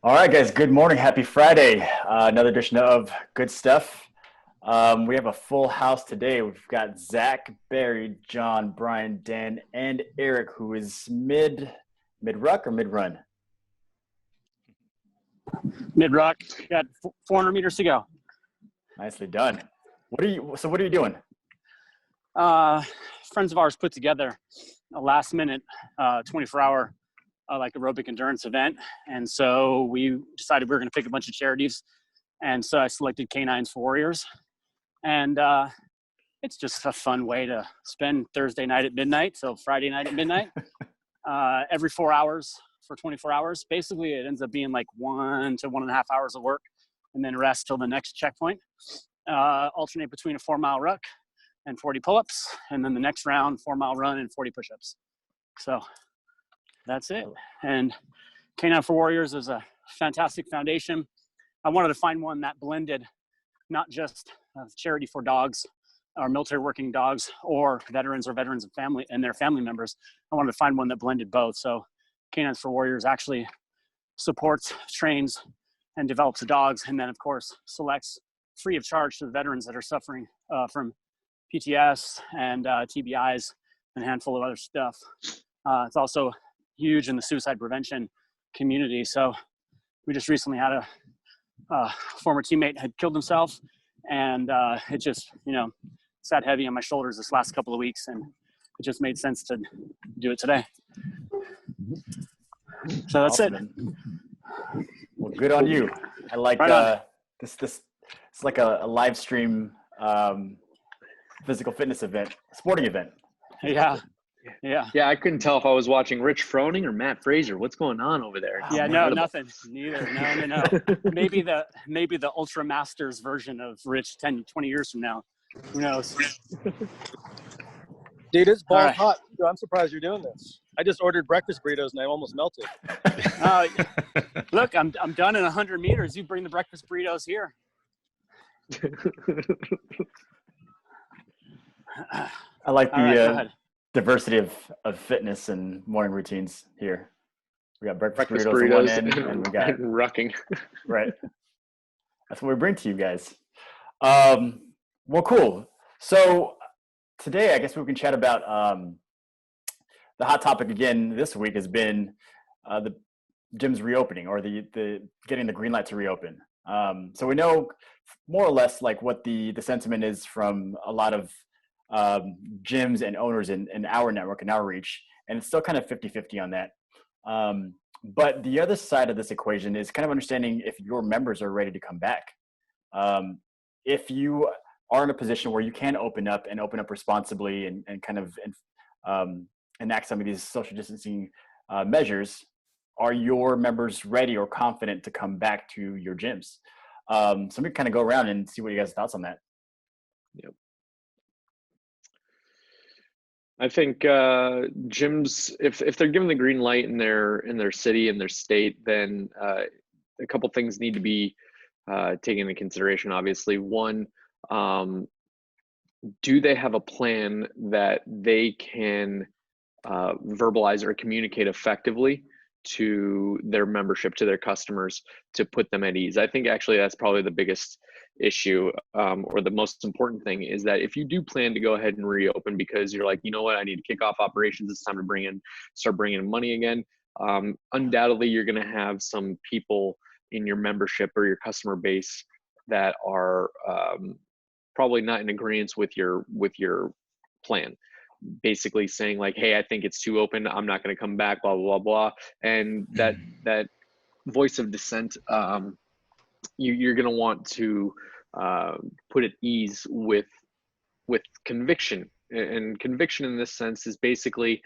All right, guys. Good morning. Happy Friday. Another edition of Good Stuff. We have a full house today. We've got Zach, Barry, John, Brian, Dan, and Eric, who is mid ruck or mid run. Mid ruck. Got 400 meters to go. Nicely done. What are you doing? Friends of ours put together a last minute 24-hour like aerobic endurance event, and so we decided we were going to pick a bunch of charities, and so I selected Canines for Warriors, and it's just a fun way to spend Thursday night at midnight till Friday night at midnight. Every 4 hours for 24 hours. Basically, it ends up being like 1 to 1.5 hours of work, and then rest till the next checkpoint. Alternate between a 4-mile ruck and 40 pull-ups, and then the next round, 4-mile run and 40 push-ups. So that's it. And Canine for Warriors is a fantastic foundation. I wanted to find one that blended not just charity for dogs or military working dogs or veterans and family and their family members. I wanted to find one that blended both. So Canines for Warriors actually supports, trains, and develops the dogs, and then of course selects free of charge to the veterans that are suffering from PTS and TBIs and a handful of other stuff. It's also huge in the suicide prevention community. So we just recently had a former teammate had killed himself, and it just, sat heavy on my shoulders this last couple of weeks, and it just made sense to do it today. So that's Awesome, it. man. Well, good on you. I like this. It's like a live stream physical fitness event, sporting event. Yeah. Yeah, I couldn't tell if I was watching Rich Froning or Matt Fraser. What's going on over there? Yeah, no, nothing. Neither. No. Maybe the Ultra Masters version of Rich 10, 20 years from now. Who knows? Dude, it's ball hot. Dude, I'm surprised you're doing this. I just ordered breakfast burritos and I almost melted. Look, I'm done in 100 meters. You bring the breakfast burritos here. I like the diversity of fitness and morning routines here. We got breakfast burritos on one end, and we got rucking. Right. That's what we bring to you guys. Well, cool. So today, I guess we can chat about the hot topic again this week has been the gyms reopening, or the getting the green light to reopen. So we know more or less like what the sentiment is from a lot of gyms and owners in our network and our reach, and it's still kind of 50-50 on that. But the other side of this equation is kind of understanding if your members are ready to come back. If you are in a position where you can open up responsibly and kind of enact some of these social distancing measures, are your members ready or confident to come back to your gyms? So we kind of go around and see what you guys' thoughts on that. Yep. I think gyms, if they're given the green light in their city, in their state, then a couple things need to be taken into consideration. Obviously, one, do they have a plan that they can verbalize or communicate effectively to their membership, to their customers, to put them at ease? I think actually that's probably the biggest issue, or the most important thing, is that if you do plan to go ahead and reopen because you're like, you know what, I need to kick off operations, it's time to start bringing in money again, undoubtedly you're going to have some people in your membership or your customer base that are probably not in agreement with your plan, basically saying like, hey, I think it's too open, I'm not going to come back, blah blah blah. And that voice of dissent, you're going to want to put at ease with conviction. And conviction in this sense is basically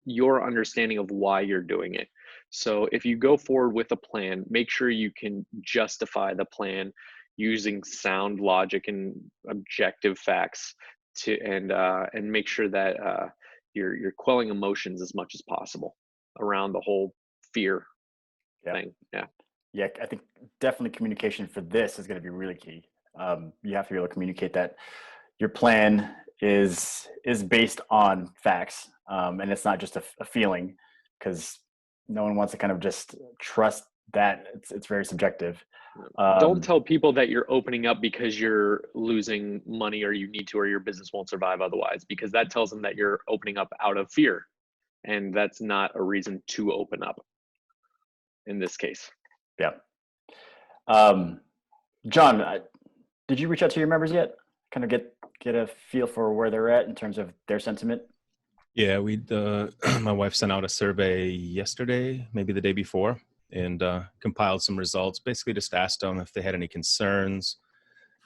your understanding of why you're doing it. So if you go forward with a plan, make sure you can justify the plan using sound logic and objective facts and make sure that you're quelling emotions as much as possible around the whole fear thing. Yeah, I think definitely communication for this is going to be really key. You have to be able to communicate that your plan is based on facts, and it's not just a feeling, because no one wants to kind of just trust that it's very subjective. Don't tell people that you're opening up because you're losing money or you need to, or your business won't survive otherwise, because that tells them that you're opening up out of fear. And that's not a reason to open up in this case. Yeah. John, did you reach out to your members yet? Kind of get a feel for where they're at in terms of their sentiment? Yeah, my wife sent out a survey yesterday, maybe the day before, and compiled some results. Basically, just asked them if they had any concerns.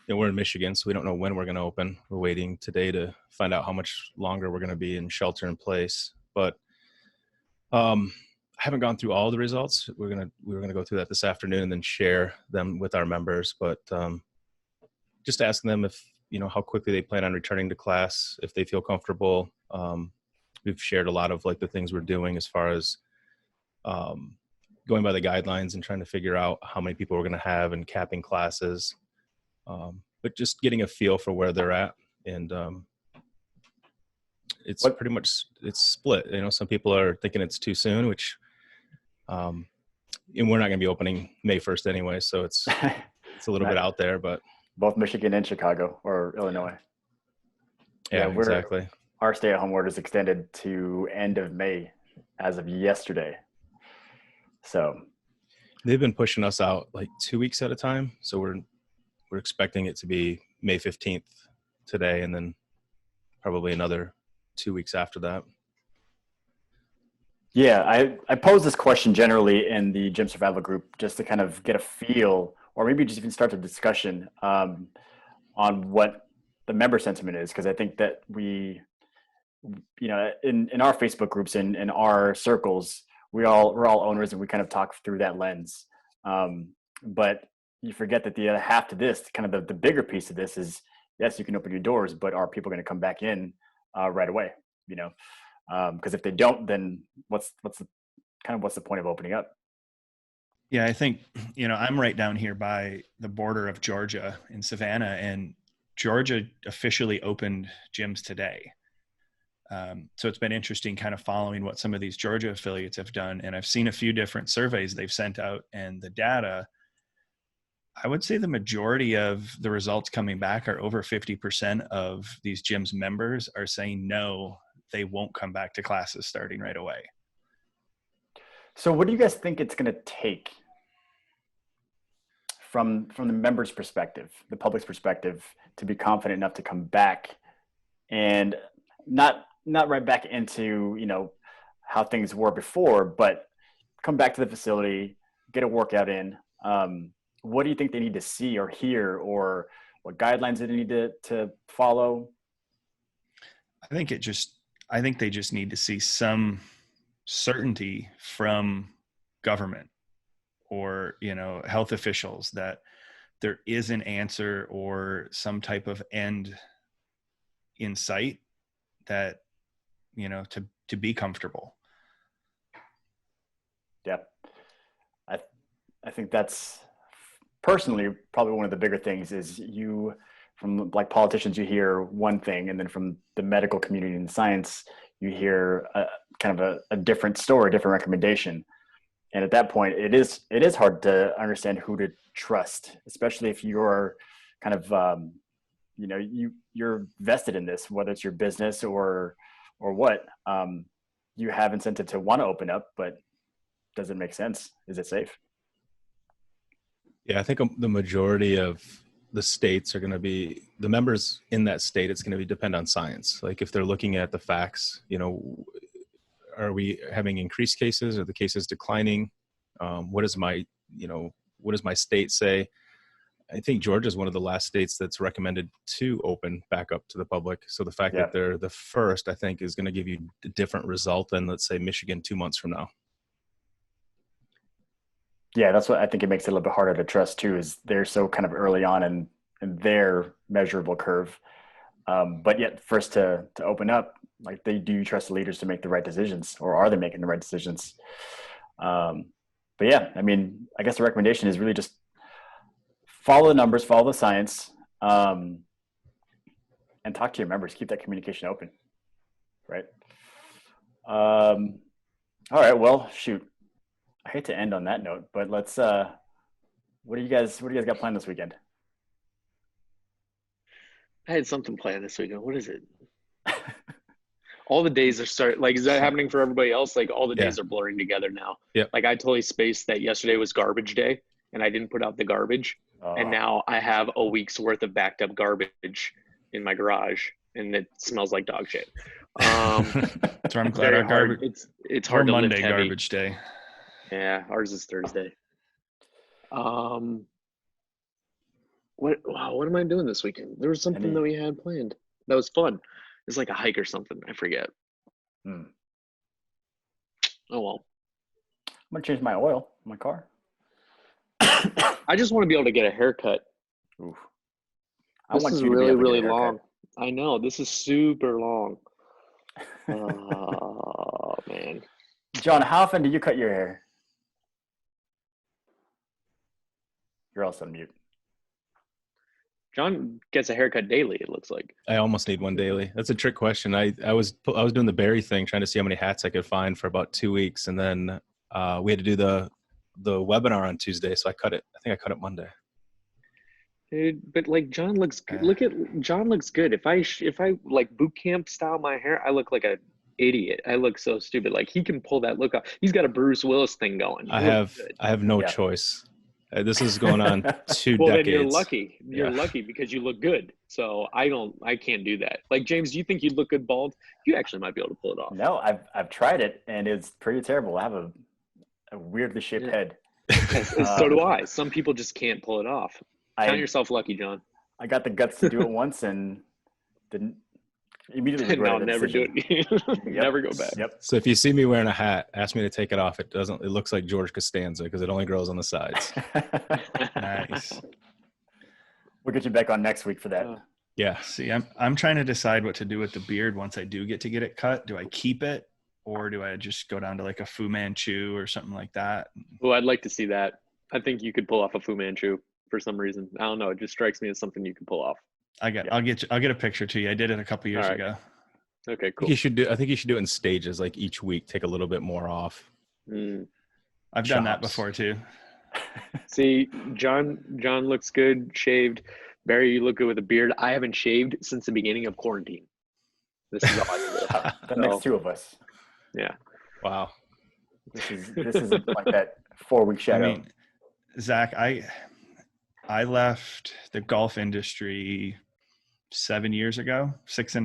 We're in Michigan, so we don't know when we're going to open. We're waiting today to find out how much longer we're going to be in shelter in place. But I haven't gone through all the results. We're gonna go through that this afternoon and then share them with our members. But just asking them if how quickly they plan on returning to class, if they feel comfortable. We've shared a lot of like the things we're doing as far as going by the guidelines and trying to figure out how many people we're going to have and capping classes, but just getting a feel for where they're at. And it's pretty much, it's split. Some people are thinking it's too soon, which and we're not going to be opening May 1st anyway. So it's a little bit out there, but both Michigan and Chicago or Illinois. Yeah, exactly. Our stay-at-home order is extended to end of May as of yesterday. So they've been pushing us out like 2 weeks at a time. So we're expecting it to be May 15th today, and then probably another 2 weeks after that. Yeah, I posed this question generally in the gym survival group just to kind of get a feel, or maybe just even start the discussion on what the member sentiment is, because I think that we, in our Facebook groups and in our circles, we're all owners and we kind of talk through that lens. But you forget that the other half to this, kind of the bigger piece of this is, yes, you can open your doors, but are people going to come back in right away? Because if they don't, then what's the point of opening up? Yeah, I think, I'm right down here by the border of Georgia in Savannah, and Georgia officially opened gyms today. So it's been interesting kind of following what some of these Georgia affiliates have done. And I've seen a few different surveys they've sent out, and the data, I would say the majority of the results coming back are over 50% of these gyms members are saying no, they won't come back to classes starting right away. So what do you guys think it's going to take from the members' perspective, the public's perspective, to be confident enough to come back and not right back into, how things were before, but come back to the facility, get a workout in? What do you think they need to see or hear, or what guidelines do they need to follow? I think they just need to see some certainty from government or, health officials that there is an answer or some type of end in sight that, to be comfortable. Yeah. I think that's personally probably one of the bigger things is from like politicians, you hear one thing, and then from the medical community and science, you hear kind of a different story, a different recommendation. And at that point, it is hard to understand who to trust, especially if you're kind of, you're vested in this, whether it's your business or what. You have incentive to want to open up, but does it make sense? Is it safe? Yeah, I think the majority of the states are going to be, the members in that state, it's going to depend on science. Like if they're looking at the facts, are we having increased cases? Are the cases declining? What does my state say? I think Georgia is one of the last states that's recommended to open back up to the public. So the fact that they're the first, I think, is going to give you a different result than, let's say, Michigan 2 months from now. Yeah, that's what I think it makes it a little bit harder to trust too, is they're so kind of early on in their measurable curve. But yet first to open up, like do you trust the leaders to make the right decisions, or are they making the right decisions? But yeah, I mean, I guess the recommendation is really just follow the numbers, follow the science, and talk to your members, keep that communication open. Right. All right. Well, shoot. I hate to end on that note, but let's. What do you guys got planned this weekend? I had something planned this weekend. What is it? All the days are is that happening for everybody else? Like all the days are blurring together now. Yep. Like I totally spaced that yesterday was garbage day and I didn't put out the garbage. And now I have a week's worth of backed up garbage in my garage and it smells like dog shit. So I'm glad our garbage. It's hard to lift Monday heavy. garbage day. Yeah, ours is Thursday. What am I doing this weekend? There was something that we had planned that was fun. It's like a hike or something. I forget. Oh well. I'm gonna change my oil in my car. I just want to be able to get a haircut. Oof. This is really long. I know. This is super long. Oh man. John, how often do you cut your hair? You're also on mute. John gets a haircut daily, it looks like. I almost need one daily. That's a trick question. I was doing the berry thing, trying to see how many hats I could find for about 2 weeks, and then we had to do the webinar on Tuesday, so I cut it. I think I cut it Monday. Dude, but like John looks good. John looks good. If I like boot camp style my hair, I look like a idiot. I look so stupid. Like he can pull that look off. He's got a Bruce Willis thing going. I have no choice. This is going on 2 well, decades. Then you're lucky. You're lucky because you look good. So I can't do that. Like James, do you think you'd look good bald? You actually might be able to pull it off. No, I've tried it and it's pretty terrible. I have a weirdly shaped head. So do I. Some people just can't pull it off. Count yourself lucky, John. I got the guts to do it once and didn't immediately regret No, never do it. Never go back. Yep. So if you see me wearing a hat, ask me to take it off. It looks like George Costanza because it only grows on the sides. Nice. We'll get you back on next week for that. Yeah. See, I'm trying to decide what to do with the beard once I do get it cut. Do I keep it or do I just go down to like a Fu Manchu or something like that? Oh, I'd like to see that. I think you could pull off a Fu Manchu for some reason. I don't know. It just strikes me as something you could pull off. I'll get a picture to you. I did it a couple years ago. Okay, cool. I think you should do it in stages, like each week, take a little bit more off. I've done that before too. See, John looks good shaved. Barry, you look good with a beard. I haven't shaved since the beginning of quarantine. This is all I do. That makes 2 of us. Yeah. Wow. This is like that 4-week shadow. I mean, Zach, I left the golf industry 7 years ago, 6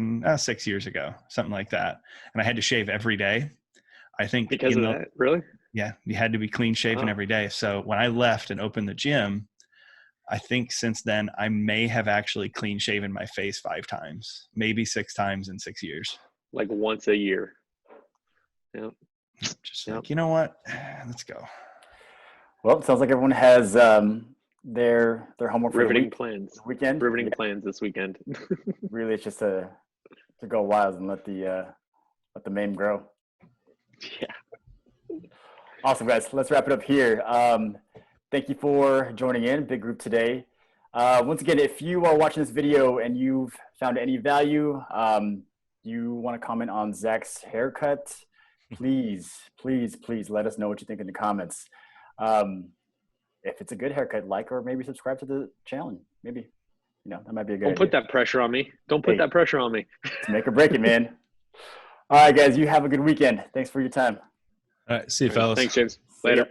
years ago, something like that. And I had to shave every day. I think because of that, really? Yeah. You had to be clean shaven every day. So when I left and opened the gym, I think since then I may have actually clean shaven my face 5 times, maybe 6 times in 6 years. Like once a year. Yep. Just like, you know what? Let's go. Well, it sounds like everyone has their homework for riveting the week, plans. the weekend. Riveting plans this weekend. Really, it's just to go wild and let the meme grow. Yeah. Awesome, guys. Let's wrap it up here. Thank you for joining in. Big group today. Once again, if you are watching this video and you've found any value, you want to comment on Zach's haircut, please let us know what you think in the comments. If it's a good haircut, like or maybe subscribe to the channel. Maybe, that might be a good idea. Don't put that pressure on me. Don't put that pressure on me. It's make or break it, man. All right, guys, you have a good weekend. Thanks for your time. All right. See you, fellas. Thanks, James. Later.